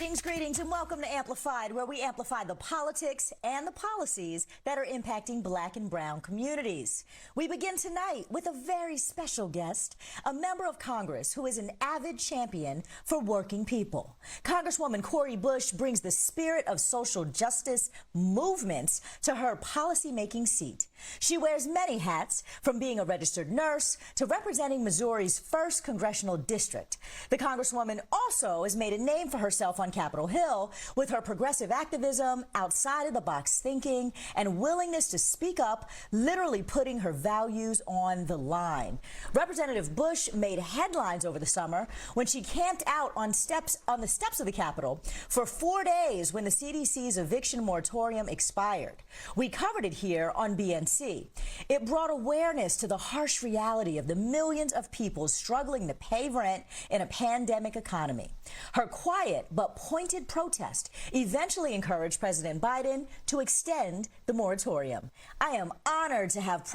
Greetings, and welcome to Amplified, where we amplify the politics and the policies that are impacting Black and brown communities. We begin tonight with a very special guest, a member of Congress who is an avid champion for working people. Congresswoman Cori Bush brings the spirit of social justice movements to her policymaking seat. She wears many hats, from being a registered nurse to representing Missouri's 1st Congressional District. The Congresswoman also has made a name for herself on Capitol Hill with her progressive activism, outside-of-the-box thinking, and willingness to speak up, literally putting her values on the line. Representative Bush made headlines over the summer when she camped out on the steps of the Capitol for 4 days when the CDC's eviction moratorium expired. We covered it here on BNC. It brought awareness to the harsh reality of the millions of people struggling to pay rent in a pandemic economy. Her quiet but pointed protest eventually encouraged President Biden to extend the moratorium. I am honored to have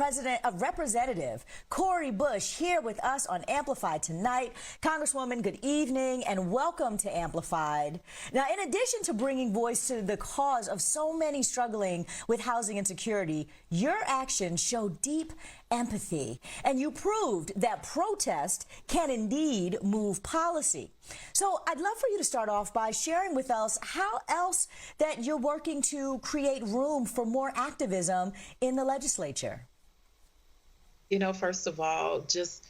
Representative Cori Bush here with us on Amplified tonight. Congresswoman, good evening and welcome to Amplified. Now, in addition to bringing voice to the cause of so many struggling with housing insecurity, your actions show deep empathy, and you proved that protest can indeed move policy. So I'd love for you to start off by sharing with us how else that you're working to create room for more activism in the legislature. You know, first of all, just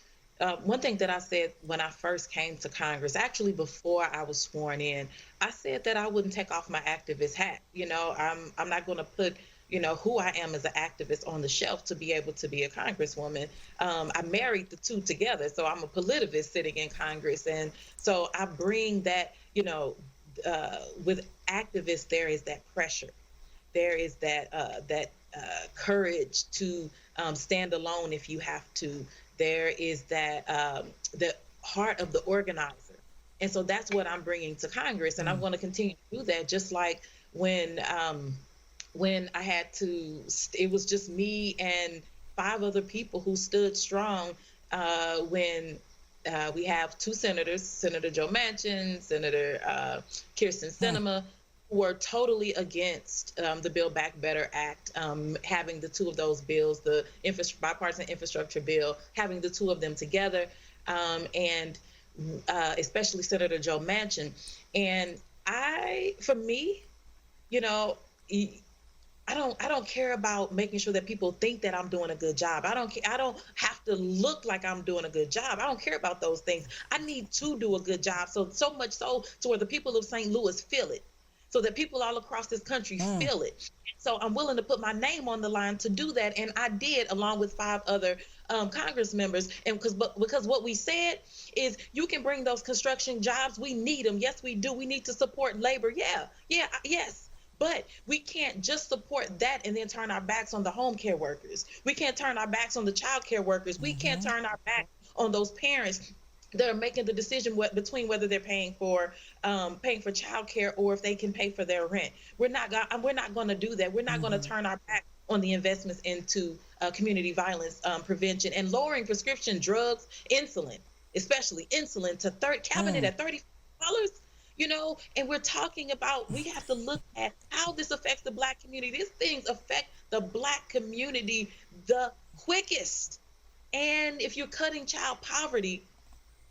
one thing that I said when I first came to Congress, actually before I was sworn in, I said that I wouldn't take off my activist hat. You know, I'm not going to put who I am as an activist on the shelf to be able to be a congresswoman. I married the two together, so I'm a politivist sitting in Congress. And so I bring that, with activists, there is that pressure. There is that courage to stand alone if you have to. There is that the heart of the organizer. And so that's what I'm bringing to Congress. And I'm going to continue to do that, just like when I had to, it was just me and 5 other people who stood strong when we have 2 senators, Senator Joe Manchin, Senator Kirsten Sinema, who were totally against the Build Back Better Act, having the 2 of those bills, the bipartisan infrastructure bill, having the 2 of them together, and especially Senator Joe Manchin. And for me, I don't care about making sure that people think that I'm doing a good job. I don't have to look like I'm doing a good job. I don't care about those things. I need to do a good job. So much so to where the people of St. Louis feel it, so that people all across this country feel it. So I'm willing to put my name on the line to do that. And I did, along with 5 other Congress members. And because what we said is, you can bring those construction jobs. We need them. Yes, we do. We need to support labor. Yes. But we can't just support that and then turn our backs on the home care workers. We can't turn our backs on the child care workers. We can't turn our back on those parents that are making the decision between whether they're paying for child care or if they can pay for their rent. We're not going to do that. We're not going to turn our back on the investments into community violence prevention and lowering prescription drugs, insulin, especially insulin, to cabinet at $30. And we're talking about, we have to look at how this affects the Black community. These things affect the Black community the quickest. And if you're cutting child poverty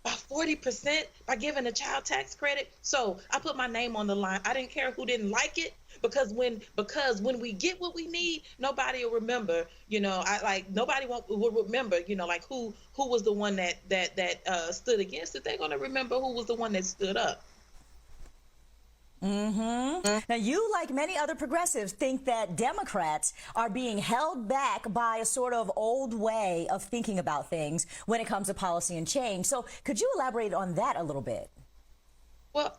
by 40% by giving a child tax credit. So I put my name on the line. I didn't care who didn't like it, because when we get what we need, nobody will remember, nobody will remember, who was the one that stood against it. They're going to remember who was the one that stood up. Now, you, like many other progressives, think that Democrats are being held back by a sort of old way of thinking about things when it comes to policy and change. So could you elaborate on that a little bit? Well,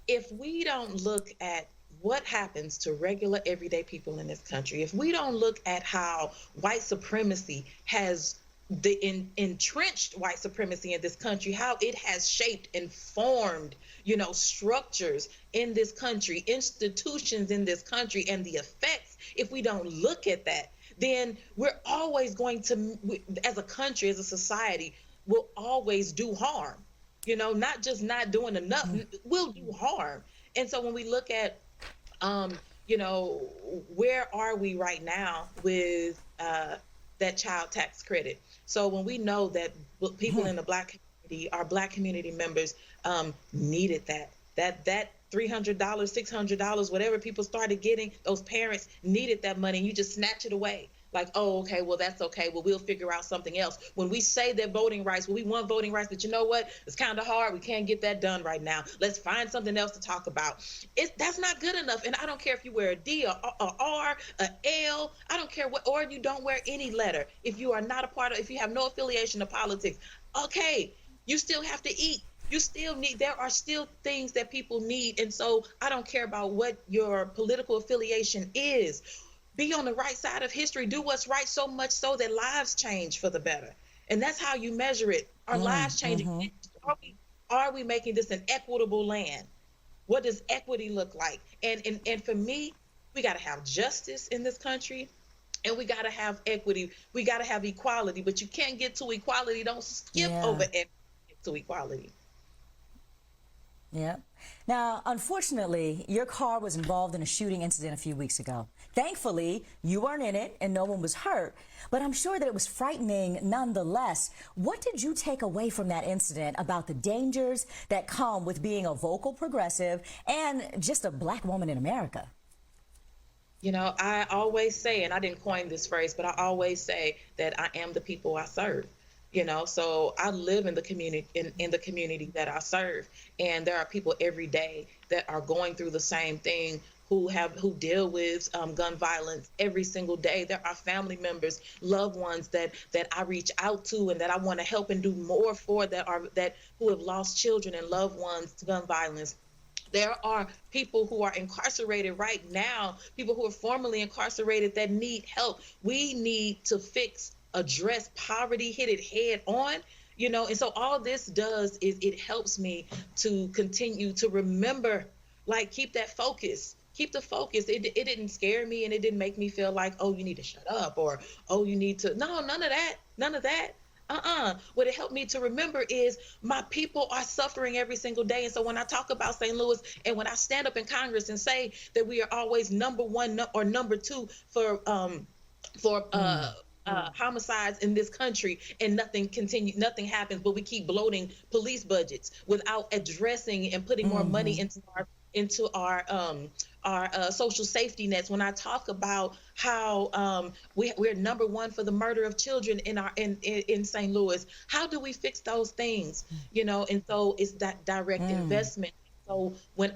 if we don't look at what happens to regular everyday people in this country, if we don't look at how white supremacy has the entrenched white supremacy in this country, how it has shaped and formed, structures in this country, institutions in this country, and the effects, if we don't look at that, then we're always going to, as a country, as a society, will always do harm. not just not doing enough, will do harm. And so when we look at, where are we right now with that child tax credit? So when we know that people in the Black community, our Black community members, needed that $300, $600, whatever people started getting, those parents needed that money, and you just snatch it away. Like, oh, okay, well, that's okay. Well, we'll figure out something else. When we say that voting rights, well, we want voting rights, but you know what? It's kind of hard. We can't get that done right now. Let's find something else to talk about. That's not good enough. And I don't care if you wear a D, a R, a L. I don't care what, or you don't wear any letter. If you are not a part of, if you have no affiliation to politics, okay, you still have to eat. You still need, there are still things that people need. And so I don't care about what your political affiliation is. Be on the right side of history. Do what's right, so much so that lives change for the better. And that's how you measure it. Are lives changing? Are we making this an equitable land? What does equity look like? And for me, we got to have justice in this country, and we got to have equity. We got to have equality, but you can't get to equality. Don't skip over equity to equality. Yeah. Now, unfortunately, your car was involved in a shooting incident a few weeks ago. Thankfully, you weren't in it and no one was hurt, but I'm sure that it was frightening nonetheless. What did you take away from that incident about the dangers that come with being a vocal progressive and just a Black woman in America? I always say, and I didn't coin this phrase, but I always say that I am the people I serve. So I live in the community, in the community that I serve, and there are people every day that are going through the same thing, who deal with gun violence every single day. There are family members, loved ones that I reach out to and that I want to help and do more for, that who have lost children and loved ones to gun violence. There are people who are incarcerated right now, people who are formerly incarcerated that need help. We need to address poverty, hit it head on, and so all this does is it helps me to continue to remember, like, keep that focus. Keep the focus. It didn't scare me, and it didn't make me feel like, oh, you need to shut up, or, oh, you need to, no, none of that. What it helped me to remember is my people are suffering every single day. And so when I talk about St. Louis, and when I stand up in Congress and say that we are always number one or number two for homicides in this country, and nothing happens, but we keep bloating police budgets without addressing and putting more money into our social safety nets. When I talk about how we're number one for the murder of children in St. Louis, how do we fix those things? And so it's that direct investment. So when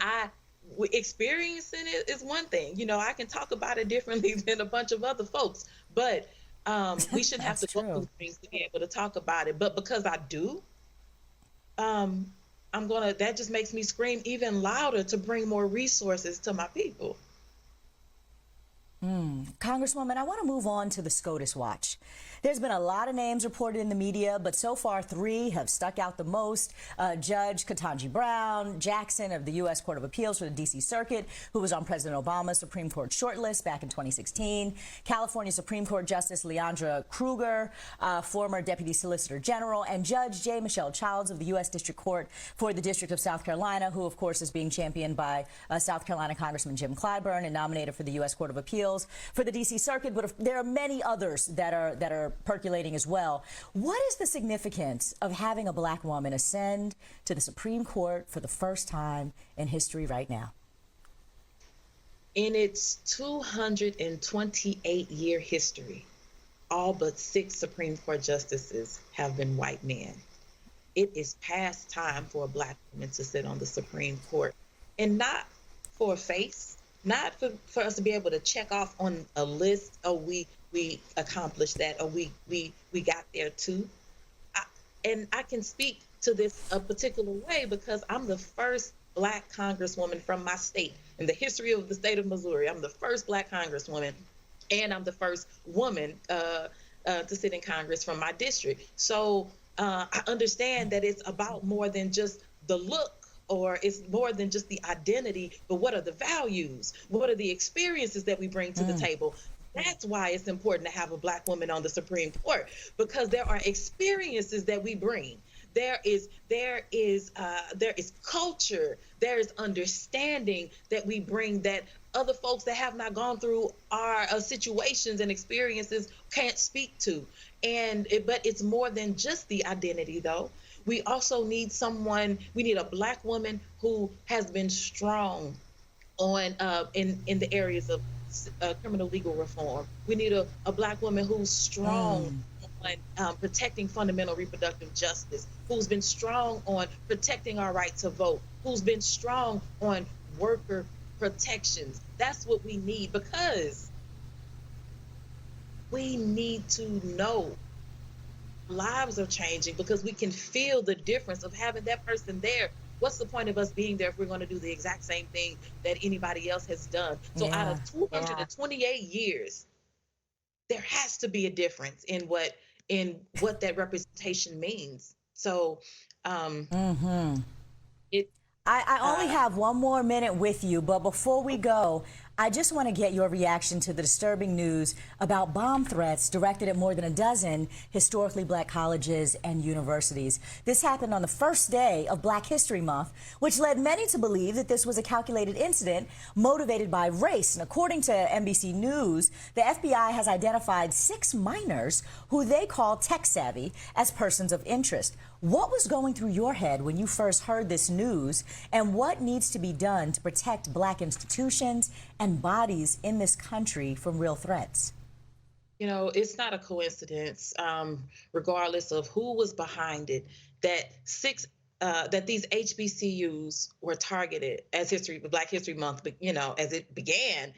experiencing it is one thing, I can talk about it differently than a bunch of other folks, but we shouldn't have to go through things to be able to talk about it. But because I do, that just makes me scream even louder to bring more resources to my people. Congresswoman, I want to move on to the SCOTUS watch. There's been a lot of names reported in the media, but so far 3 have stuck out the most. Judge Ketanji Brown Jackson of the U.S. Court of Appeals for the D.C. Circuit, who was on President Obama's Supreme Court shortlist back in 2016. California Supreme Court Justice Leandra Kruger, former Deputy Solicitor General, and Judge J. Michelle Childs of the U.S. District Court for the District of South Carolina, who, of course, is being championed by South Carolina Congressman Jim Clyburn and nominated for the U.S. Court of Appeals for the D.C. Circuit. But there are many others that are percolating as well. What is the significance of having a Black woman ascend to the Supreme Court for the first time in history right now? In its 228-year history, all but 6 Supreme Court justices have been white men. It is past time for a Black woman to sit on the Supreme Court, and not for a face, not for us to be able to check off on a list, oh, we accomplished that, or we got there too. And I can speak to this a particular way because I'm the first Black Congresswoman from my state. In the history of the state of Missouri, I'm the first Black Congresswoman, and I'm the first woman to sit in Congress from my district. So I understand that it's about more than just the look, or it's more than just the identity, but what are the values? What are the experiences that we bring to the table? That's why it's important to have a Black woman on the Supreme Court, because there are experiences that we bring There is culture, there is understanding that we bring that other folks that have not gone through our situations and experiences can't speak to. But it's more than just the identity, though. We also need we need a Black woman who has been strong on in the areas of criminal legal reform. We need a Black woman who's strong on protecting fundamental reproductive justice, who's been strong on protecting our right to vote, who's been strong on worker protections. That's what we need, because we need to know lives are changing, because we can feel the difference of having that person there. What's the point of us being there if we're going to do the exact same thing that anybody else has done? So out of 228 years, there has to be a difference in what that representation means. So I only have one more minute with you, but before we go, I just want to get your reaction to the disturbing news about bomb threats directed at more than a dozen historically Black colleges and universities. This happened on the first day of Black History Month, which led many to believe that this was a calculated incident motivated by race. And according to NBC News, the FBI has identified 6 minors who they call tech-savvy as persons of interest. What was going through your head when you first heard this news, and what needs to be done to protect Black institutions and bodies in this country from real threats? You know, it's not a coincidence, regardless of who was behind it, that these HBCUs were targeted as Black History Month, as it began.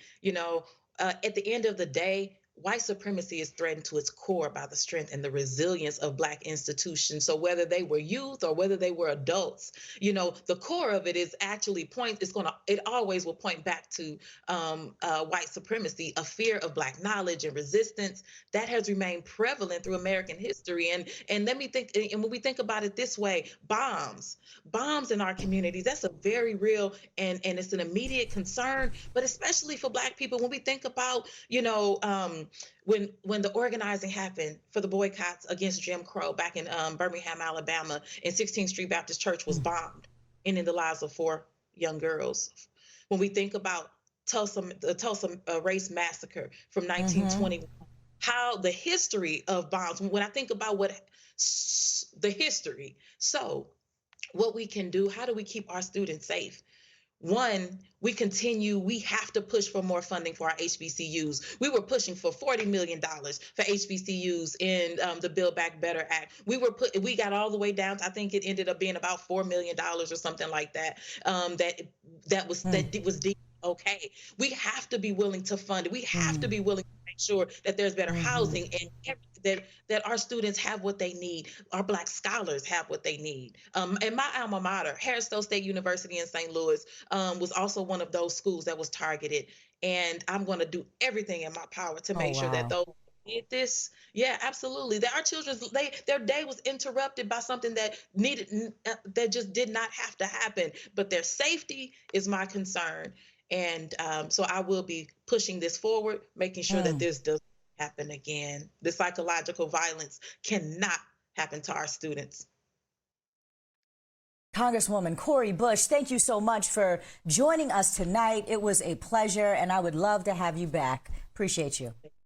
At the end of the day, white supremacy is threatened to its core by the strength and the resilience of Black institutions. So whether they were youth or whether they were adults, the core of it is actually it always will point back to white supremacy, a fear of Black knowledge and resistance that has remained prevalent through American history. And let me think, and when we think about it this way, bombs in our communities, that's a very real and it's an immediate concern, but especially for Black people, when we think about, when the organizing happened for the boycotts against Jim Crow back in Birmingham, Alabama, and 16th Street Baptist Church was bombed, ending the lives of 4 young girls. When we think about the Tulsa race massacre from 1921, how the history of bombs, when I think about the history, so what we can do, how do we keep our students safe? One, we have to push for more funding for our HBCUs. We were pushing for $40 million for HBCUs in the Build Back Better Act. We got all the way down to, I think it ended up being about $4 million or something like that, that was deemed okay. We have to be willing to fund it. We have to be willing to make sure that there's better housing and that our students have what they need. Our Black scholars have what they need. And my alma mater, Harrisville State University in St. Louis, was also one of those schools that was targeted. And I'm going to do everything in my power to make sure that those did this. Yeah, absolutely. That our children's their day was interrupted by something that just did not have to happen. But their safety is my concern. And so I will be pushing this forward, making sure that this doesn't happen again. The psychological violence cannot happen to our students. Congresswoman Cori Bush, thank you so much for joining us tonight. It was a pleasure, and I would love to have you back. Appreciate you.